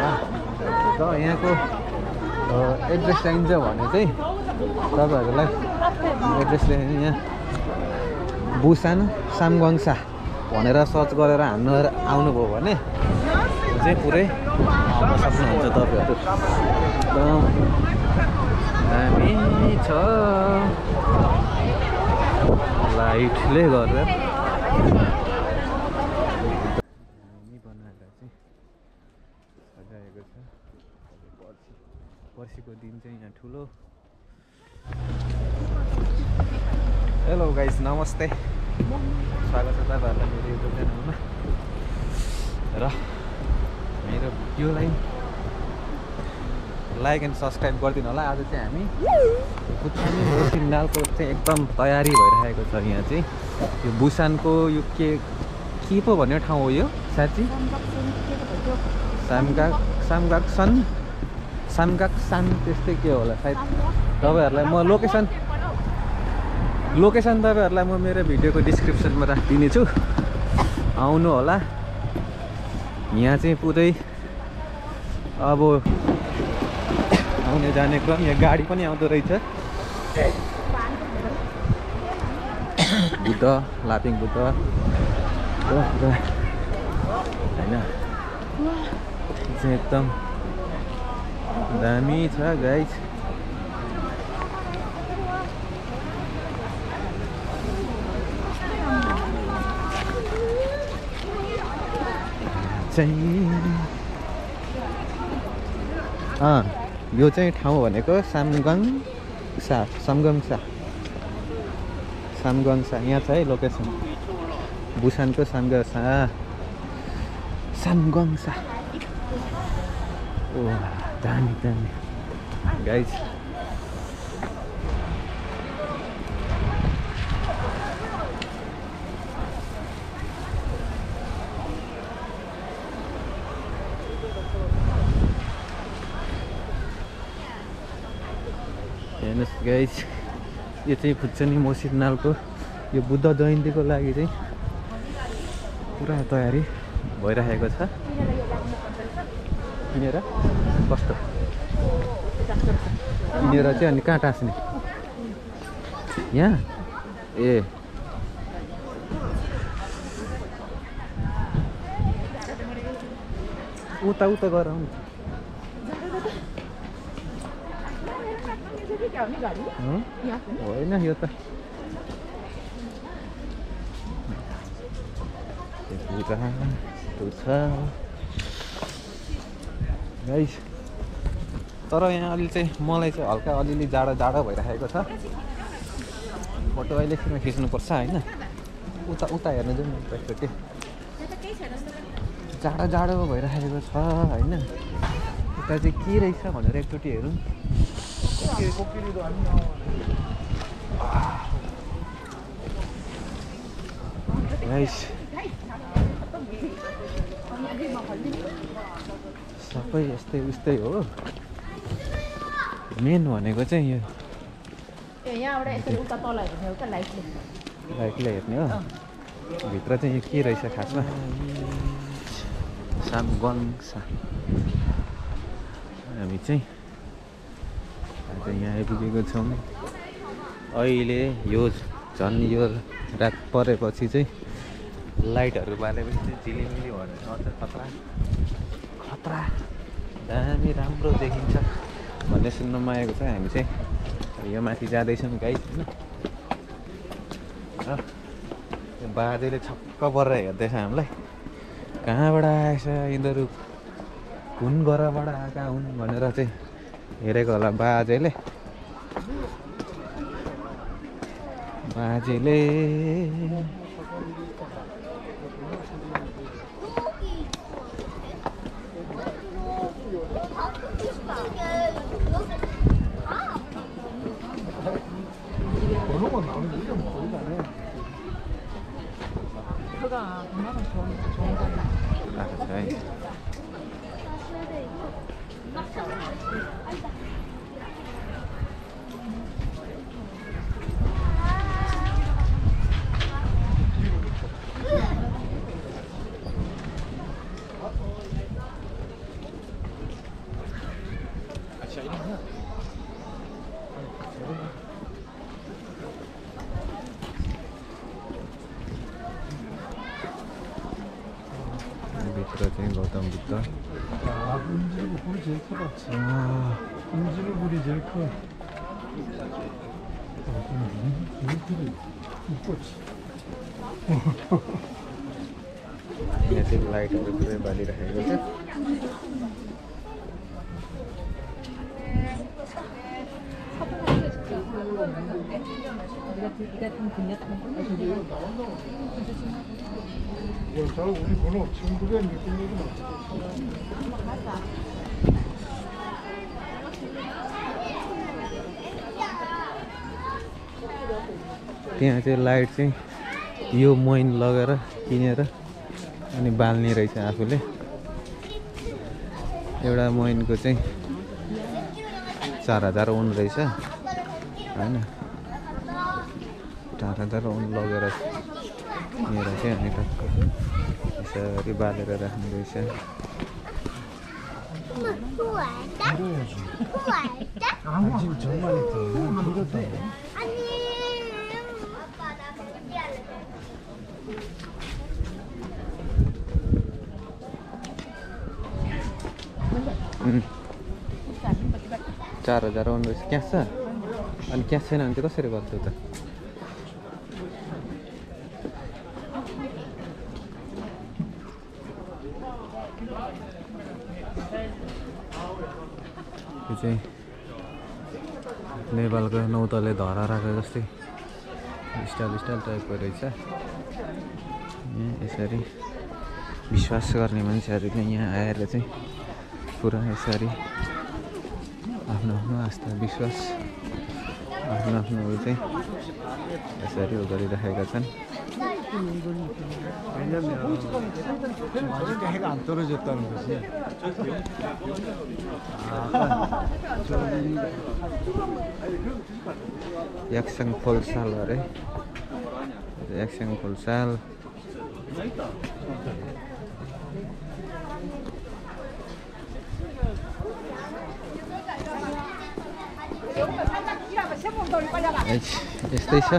र यहाँको एड्रेस चाहिन्छ भने चाहिँ तपाईँहरूलाई एड्रेस लेख्ने यहाँ बुसान सामगङसा भनेर सर्च गरेर आउनुभयो भने चाहिँ पुरै आउन सक्नुहुन्छ तपाईँहरू। दामी छ लाइटले गरेर बनाएर चाहिँ सजाएको छ। पर्सिको दिन चाहिँ यहाँ ठुलो। हेलो गाइस, नमस्ते, स्वागत छ तपाईँहरूलाई मेरो युट्युब च्यानलमा। र मेरो भिडियोलाई लाइक एन्ड सब्सक्राइब गरिदिनु होला। आज चाहिँ हामी पुच्छानी सिग्नलको चाहिँ एकदम तयारी भइरहेको छ। यहाँ चाहिँ यो बुसानको यो के पो भन्ने ठाउँ हो यो साँच्ची? सामगाक्सान त्यस्तै के होला सायद। तपाईँहरूलाई म लोकेसन तपाईँहरूलाई म मेरो भिडियोको डिस्क्रिप्सनमा राखिदिनेछु, आउनु होला। यहाँ चाहिँ पुरै अब आउने जाने क्रम। यहाँ गाडी पनि आउँदो रहेछ। बुद्ध, लापिङ बुद्ध होइन, चाहिँ एकदम दामी छ गाइस। यो चाहिँ ठाउँ भनेको सामगङसा। यहाँ छ है लोकेसन, बुसानको सामगङसा। ओ दामी गाइस। हेर्नुहोस् गाइस, यो चाहिँ पुच्छानी मोसिनालको यो बुद्ध जयन्तीको लागि चाहिँ पुरा तयारी भइरहेको छ। किनेर कस्तो किनेर चाहिँ अनि कहाँ टाँस्ने? यहाँ ए उता गरौँ। होइन यो त छ गाइस। तर यहाँ अलि चाहिँ मलाई चाहिँ हल्का अलिअलि जाडो भइरहेको छ। फोटो अहिलेसम्म खिच्नुपर्छ होइन। उता हेर्नु जाउँ न एकचोटि। जाडो भइरहेको छ होइन। उता चाहिँ के रहेछ भनेर एकचोटि हेरौँ। गाइस सबै यस्तै हो। मेन भनेको चाहिँ यो लाइटले हेर्ने हो। भित्र चाहिँ यो के रहेछ खासमा? सामगङसा। हामी चाहिँ आज यहाँ आइपुगेको छौँ। अहिले यो झन् यो रात परेपछि चाहिँ लाइटहरू बालेपछि चाहिँ झिलिमिली भनेर अझ खतरा दामी राम्रो देखिन्छ भन्ने सुन्नमा आएको छ। हामी चाहिँ यो माथि जाँदैछौँ गाइस होइन। यो बाजेले छक्क परेर हेर्दैछ हामीलाई, कहाँबाट आएछ यिनीहरू, कुन घरबाट आएका हुन् भनेर चाहिँ हेरेको होला बाजेले। 멋있다. 아, 은지르 굴이 제일 크다. 은지르 굴이 제일 커. यहाँ चाहिँ लाइटहरू पुरै बालिरहेको छ। 우리 번호 1900몇 त्यहाँ चाहिँ लाइट चाहिँ यो मोइन लगेर किनेर अनि बाल्ने रहेछ आफूले। एउटा मोइनको चाहिँ 4000 ओन रहेछ हैन। 4000 ओन लगेर किनेर चाहिँ अनि टक्क यसरी बालेर राख्ने रहेछ। 지금 정말 힘들었다. 응. 4000 ओन रहेछ। क्यास छ अनि क्यास छैन भने चाहिँ कसरी गर्छौ त? यो चाहिँ नेपालको नौतले धरा राखेको जस्तै स्टाइल टाइपको रहेछ। यसरी विश्वास गर्ने मान्छेहरूले यहाँ आएर चाहिँ पुरा यसरी आफ्नो आफ्नो आस्था विश्वास आफ्नो आफ्नो उयो चाहिँ यसरी उ गरिराखेका छन्। 아직도 해가 안 떨어졌다는 거지. याक्साङ खोलसाल अरे याक्साङ खोलसाल। यस्तै छ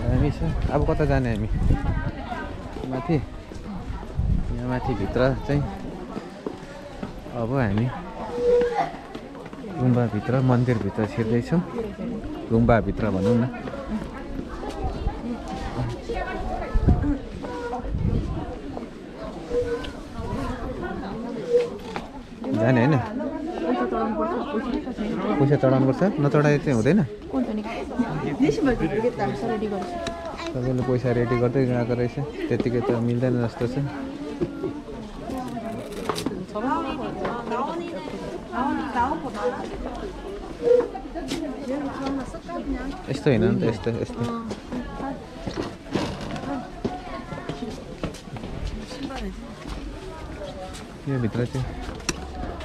दामी छ। अब कता जाने हामी? माथि यहाँ माथि भित्र चाहिँ अब हामी गुम्बाभित्र मन्दिरभित्र छिर्दैछौँ। गुम्बाभित्र भनौँ न। जाने होइन? पैसा चढाउनुपर्छ? नचढाए चाहिँ हुँदैन? तपाईँले पैसा रेडी गर्दै गएको रहेछ। त्यतिकै त मिल्दैन जस्तो छ। यस्तो होइन नि त यस्तो यस्तो। यो भित्र चाहिँ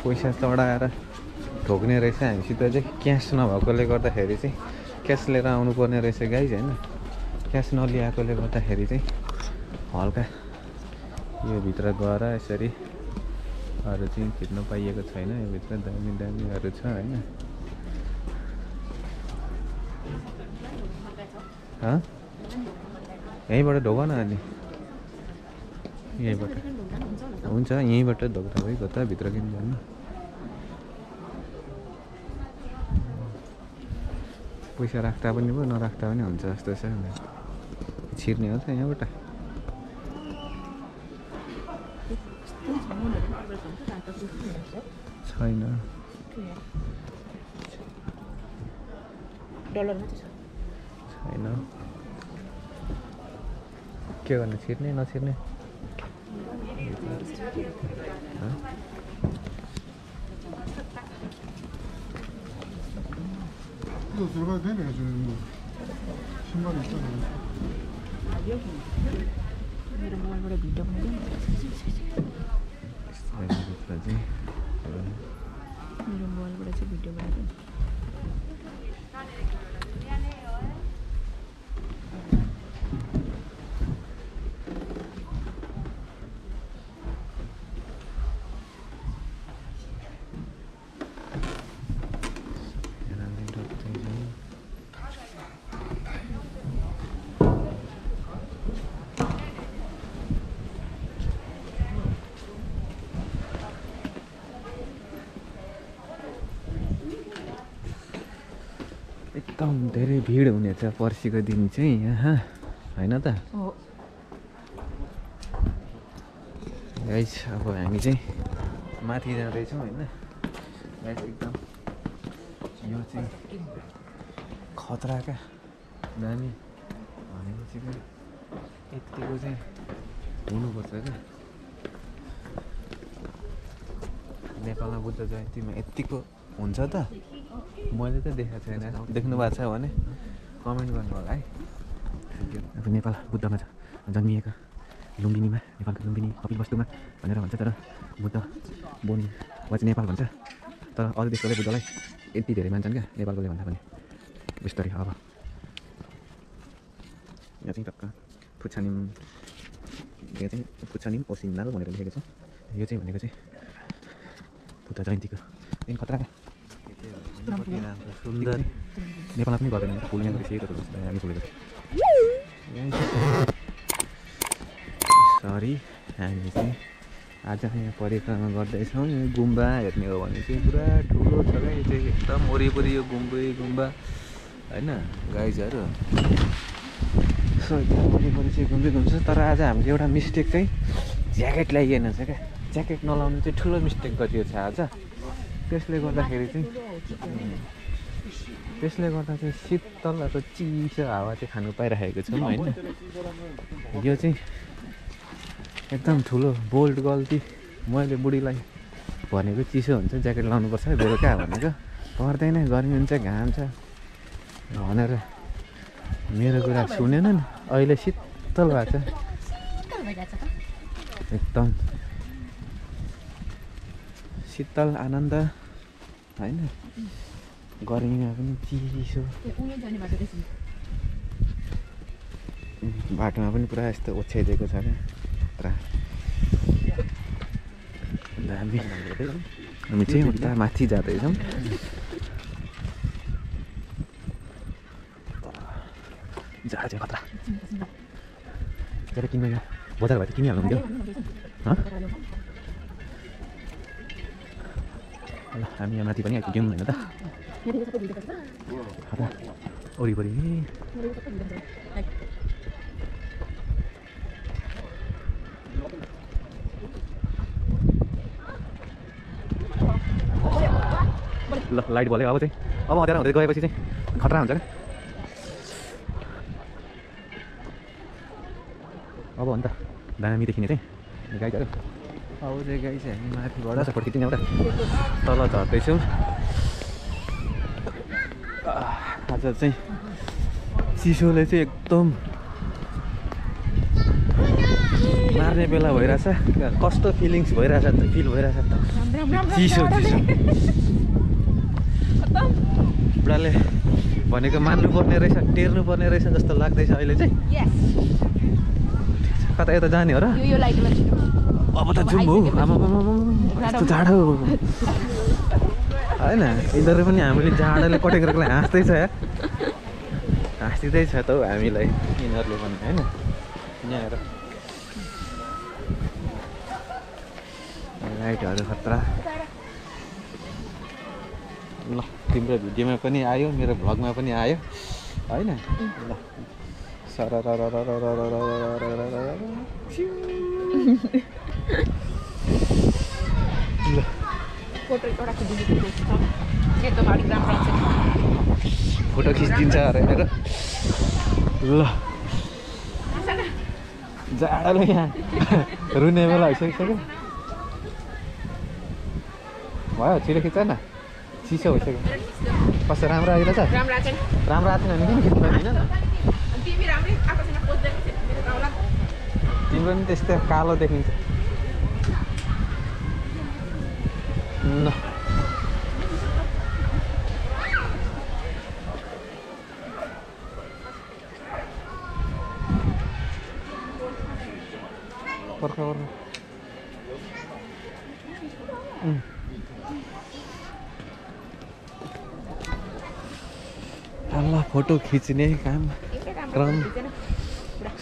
पैसा चढाएर ठोक्ने रहेछ। हामीसित चाहिँ क्यास नभएकोले गर्दाखेरि चाहिँ क्यास लिएर आउनु पर्ने रहेछ गाइज होइन। क्यास नलिआएकोले गर्दाखेरि चाहिँ हल्का यो भित्र गएर यसरी अरू चाहिँ खिच्न पाइएको छैन। यो भित्र दामी दामीहरू छ होइन। यहीँबाट ढोग न अनि यहीँबाट हुन्छ। यहीँबाट ढोग्दा भइगयो त भित्र किन जानु। पैसा राख्दा पनि भयो नराख्दा पनि हुन्छ जस्तो छ। छिर्ने हो त यहाँबाट? छैन छैन। के गर्ने? छिर्ने नछिर्ने? 이거 들어가도 되네. 뭐 신발이 있잖아. मेरो मोबाइलबाट भिडियो बनाइदिउँ। मेरो मोबाइलबाट चाहिँ भिडियो बनाइदिउँ। एकदम धेरै भिड हुनेछ पर्सिको दिन चाहिँ यहाँ होइन त गाइस। अब हामी चाहिँ माथि जाँदैछौँ होइन गाइस। एकदम यो चाहिँ खतराका दामी भनेपछि चाहिँ यतिको चाहिँ हुनुपर्छ क्या। नेपालमा बुद्ध जयन्तीमा यतिको हुन्छ त मैले त देखाएको छैन। देख्नु भएको छ भने कमेन्ट गर्नु होला है। अब नेपाल बुद्धमा जन्मिएका लुम्बिनीमा नेपालको लुम्बिनी कपिलवस्तुमा भनेर भन्छ तर बुद्ध बोनी वा चाहिँ नेपाल भन्छ तर अरू देशकोले बुद्धलाई यति धेरै मान्छन् क्या नेपालकोले भन्दा पनि बिस्तारै। अब यहाँ चाहिँ टक्क फुच्छानिम ओसिनाल भनेर लेखेको छ। यो चाहिँ भनेको चाहिँ बुद्ध जयन्तीको दिन खतरा सुन्दर नेपालमा पनि गर्दैन फुल यहाँ गरिसकेको हामी फुलेको सरी। हामी चाहिँ आज यहाँ परिक्रमा गर्दैछौँ। यो गुम्बा हेर्ने हो भने चाहिँ पुरा ठुलो छ क्या यो चाहिँ एकदम वरिपरि यो गुम्बा होइन गाइजहरू। सो एकदम वरिपरि चाहिँ गुम्बी हुन्छ तर आज हामीले एउटा मिस्टेक चाहिँ ज्याकेट ल्याइएन छ क्या। ज्याकेट नलाउनु चाहिँ ठुलो मिस्टेक गरिएको छ आज। त्यसले गर्दाखेरि चाहिँ शीतल अथवा चिसो हावा चाहिँ खानु पाइरहेको छौँ होइन। यो चाहिँ एकदम ठुलो बोल्ड गल्ती। मैले बुढीलाई भनेको चिसो हुन्छ ज्याकेट लाउनुपर्छ बेलुका भनेको पर्दैन गर्मी हुन्छ घाम छ भनेर मेरो कुरा सुनेनन्। अहिले शीतल भएको छ एकदम शीतल आनन्द होइन। गर्मीमा पनि चिसो बाटोमा पनि पुरा यस्तो ओछ्याइदिएको छ क्या पुरा दामी। हामी चाहिँ उता माथि जाँदैछौँ। जहाज चाहिँ खतरा के अरे किन्नु यहाँ बजार भए त किनिहाल्नु हुन्थ्यो। ल हामी यहाँ माथि पनि आइपुग्यौँ होइन त वरिपरि। ल लाइट बल्यो अब चाहिँ अब अँध्यारो हुँदै गएपछि चाहिँ खतरा हुन्छ क्या। अब हो नि त दामी देखिने चाहिँ गाइजहरू। अब चाहिँ गाई चाहिँ हामी माथिबाट सपोर्ट खिच्ने एउटा तल झर्दैछौँ। आज चाहिँ चिसोले चाहिँ एकदम मार्ने बेला भइरहेछ। कस्तो फिलिङ्स भइरहेछ त फिल भइरहेछ त चिसो बुढाले भनेको मान्नुपर्ने रहेछ टेर्नुपर्ने रहेछ जस्तो लाग्दैछ अहिले चाहिँ। कता यता जाने हो र अब त जाउँ हौ। आमा यस्तो जाडो होइन यिनीहरू पनि हामीले जाडोले कटेकोलाई हाँस्दैछ यार हाँसिँदैछ त हौ हामीलाई यिनीहरूले पनि होइन। यहाँ हेर लाइटहरू खतरा। ल तिम्रो भिडियोमा पनि आयो मेरो भ्लगमा पनि आयो होइन। ल फोटो खिचिदिन्छ अरे मेरो। ल जाडोले यहाँ रुने बेला भइसकिसक्यो। भयो छिटो खिच्छ न चिसो भइसक्यो। कस्तो राम्रो आइरहेछ राम्रो आएको छैन भने किन खिच्नु पर्दैन। तिम्रो पनि त्यस्तै कालो देखिन्छ। ल पर्ख ल फोटो खिच्ने क्रम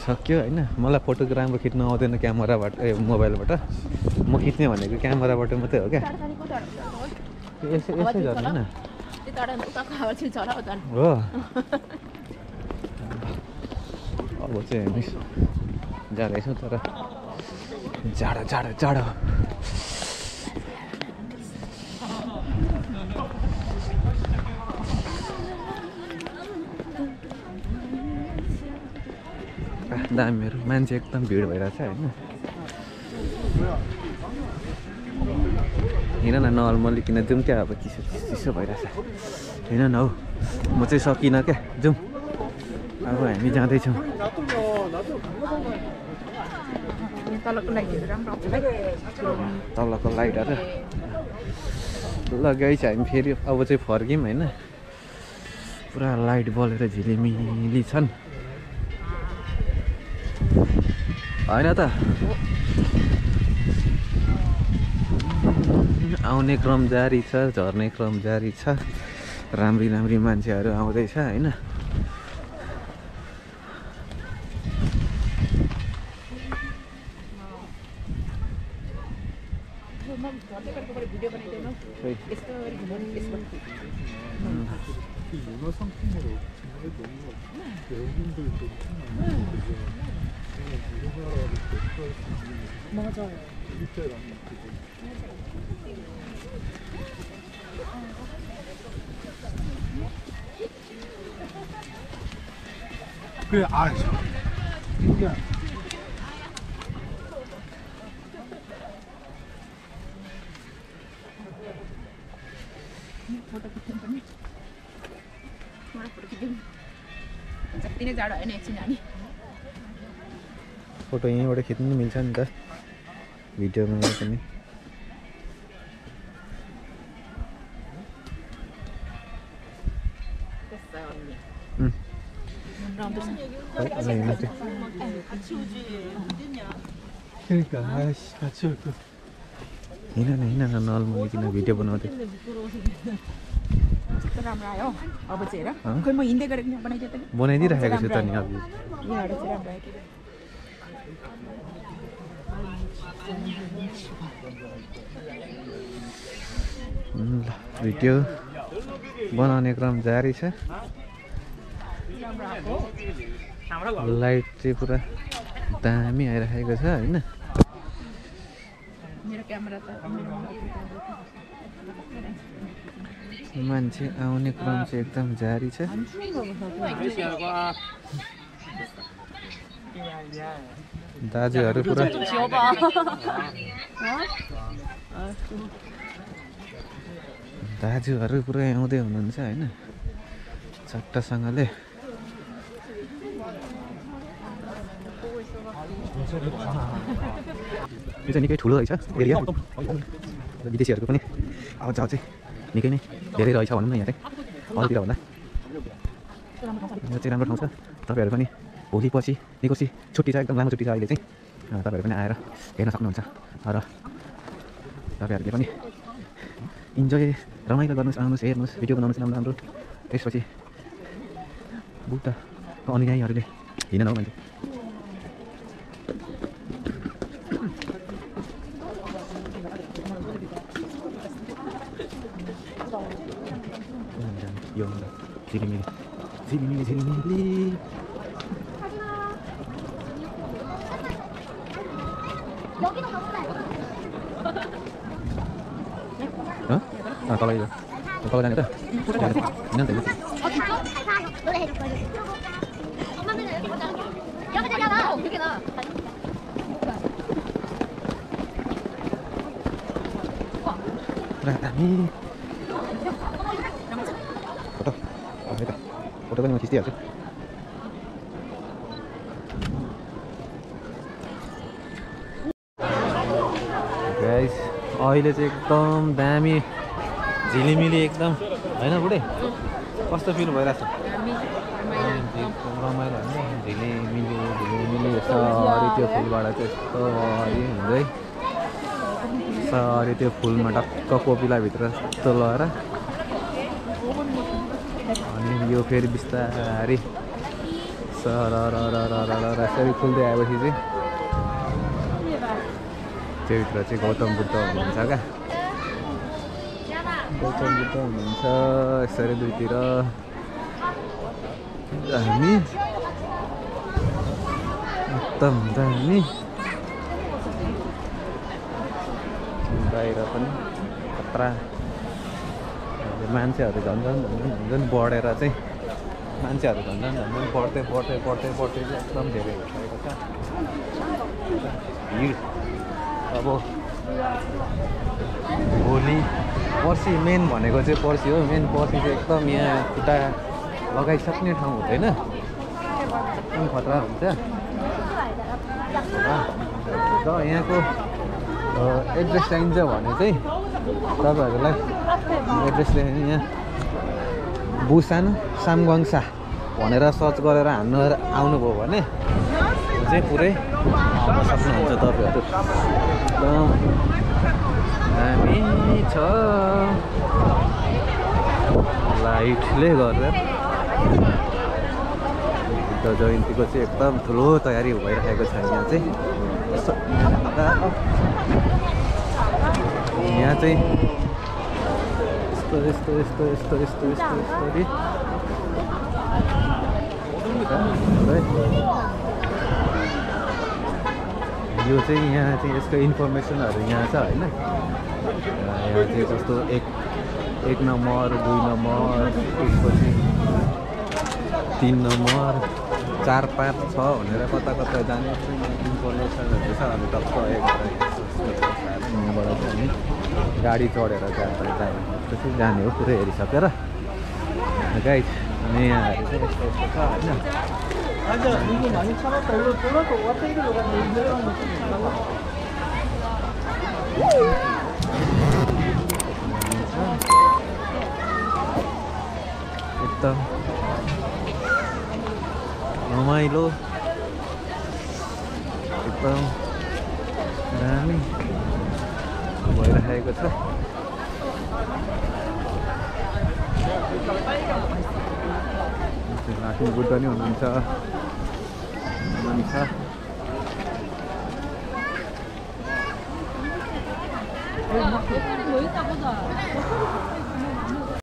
सक्यो होइन। मलाई फोटो राम्रो खिच्न आउँदैन क्यामेराबाट मोबाइलबाट। म खिच्ने भनेको क्यामेराबाट मात्रै हो क्या। यसै झर्नु न हो अब चाहिँ हामी जाँदैछौँ तर जाडो जाडो जाडो दामीहरू मान्छे एकदम भिड भइरहेछ होइन हिँड न नर्मली किन जाउँ क्या अब चिसो चिसो भइरहेछ हिँड न हौ म चाहिँ सकिनँ क्या जाउँ अब हामी जाँदैछौँ तलको लाइटहरू लगाइछ हामी फेरि अब चाहिँ फर्क्यौँ होइन पुरा लाइट बलेर झिलिमिली छन् होइन त आउने क्रम जारी छ झर्ने क्रम जारी छ राम्री राम्री मान्छेहरू आउँदैछ होइन 문화 상품으로 너무 외국인들도 맞아요. 일제랑 그래 알죠. 이게 फोटो यहीँबाट खिच्नु मिल्छ नि त भिडियोमा पनि 그러니까 아이씨 같이 올 거. हिँड न नर्मली किन भिडियो बनाउँदै राम्रो आयो अब चाहिँ हेर खोइ म हिँड्दै गरेको बनाइदियो त बनाइदिइराखेको छु त नि अब यहाँबाट चाहिँ राम्रो आयो ल भिडियो बनाउने क्रम जारी छ लाइट चाहिँ पुरा दामी आइराखेको छ होइन मेरो क्यामेरा त मान्छे आउने क्रम चाहिँ एकदम जारी छ दाजुहरू पुरा दाजुहरू पुरा आउँदै हुनुहुन्छ होइन चट्टसँगले यो चाहिँ निकै ठुलो रहेछ एरिया विदेशीहरूको पनि आवाज चाहिँ निकै नै धेरै रहेछ भनौँ न यहाँ चाहिँ अरूतिर भन्दा यो चाहिँ राम्रो ठाउँ छ तपाईँहरू पनि भोलि पछि निकोसी छुट्टी छ एकदम लामो छुट्टी छ अहिले चाहिँ तपाईँहरू पनि आएर हेर्न सक्नुहुन्छ र तपाईँहरूले पनि इन्जोय रमाइलो गर्नुहोस् आउनुहोस् हेर्नुहोस् भिडियो बनाउनुहोस् राम्रो राम्रो त्यसपछि बुद्धको अनुयायीहरूले हिँड्न हो मान्छे यो झिलिमिली झिलिमिली झिलिमिली तल जाने त हिँड न त दामी फोटो पनि म खिचिदिइहाल्छु गाइस अहिले चाहिँ एकदम दामी झिलिमिली एकदम होइन बुढे कस्तो फिल भइरहेछ रमाइलो होइन झिलिमिली झिलिमिली सरी त्यो फुलबाट चाहिँ यस्तो हुँदै सरी त्यो फुलमा टक्क कोपिलाभित्र यस्तो लगाएर अनि यो फेरि बिस्तारै सरर यसरी फुल्दै आएपछि चाहिँ त्योभित्र चाहिँ गौतम बुद्ध हुनुहुन्छ क्या गौतम बुद्ध हुनुहुन्छ यसरी दुईतिर दामी एकदम दामी बाहिर पनि खतरा मान्छेहरू झन् बढेर चाहिँ मान्छेहरू झन् बढ्दै चाहिँ एकदम धेरै भइसकेको छ भिड अब भोलि पर्सि मेन भनेको चाहिँ पर्सि हो मेन पर्सि चाहिँ एकदम यहाँ खुट्टा लगाइसक्ने ठाउँ हुँदैन एकदम खतरा हुन्छ र यहाँको एड्रेस चाहिन्छ भने चाहिँ तपाईँहरूलाई एड्रेस लेख्ने यहाँ बुसान सामगङसा भनेर सर्च गरेर हान्नु आउनुभयो भने चाहिँ पुरै आउन सक्नुहुन्छ तपाईँहरू एकदम दामी छ लाइटले गरेर बुद्ध जयन्तीको चाहिँ एकदम ठुलो तयारी भइरहेको छ यहाँ चाहिँ यहाँ चाहिँ यस्तो यो चाहिँ यहाँ चाहिँ यसको इन्फर्मेसनहरू यहाँ छ होइन यहाँ चाहिँ जस्तो एक नम्बर 2 नम्बर त्यसपछि 3 नम्बर 4 5 6 भनेर कता जाने इन्फर्मेसनहरू छ हामी टक्क यहाँबाट चाहिँ हामी गाडी चढेर त्यसपछि जाने हो पुरै हेरिसकेर गाइड अनि यहाँहरू चाहिँ यस्तो छ होइन एकदम रमाइलो एकदम दामी भइरहेको छ लाठु बुद्ध नि हुनुहुन्छ 뭐 있다 보자.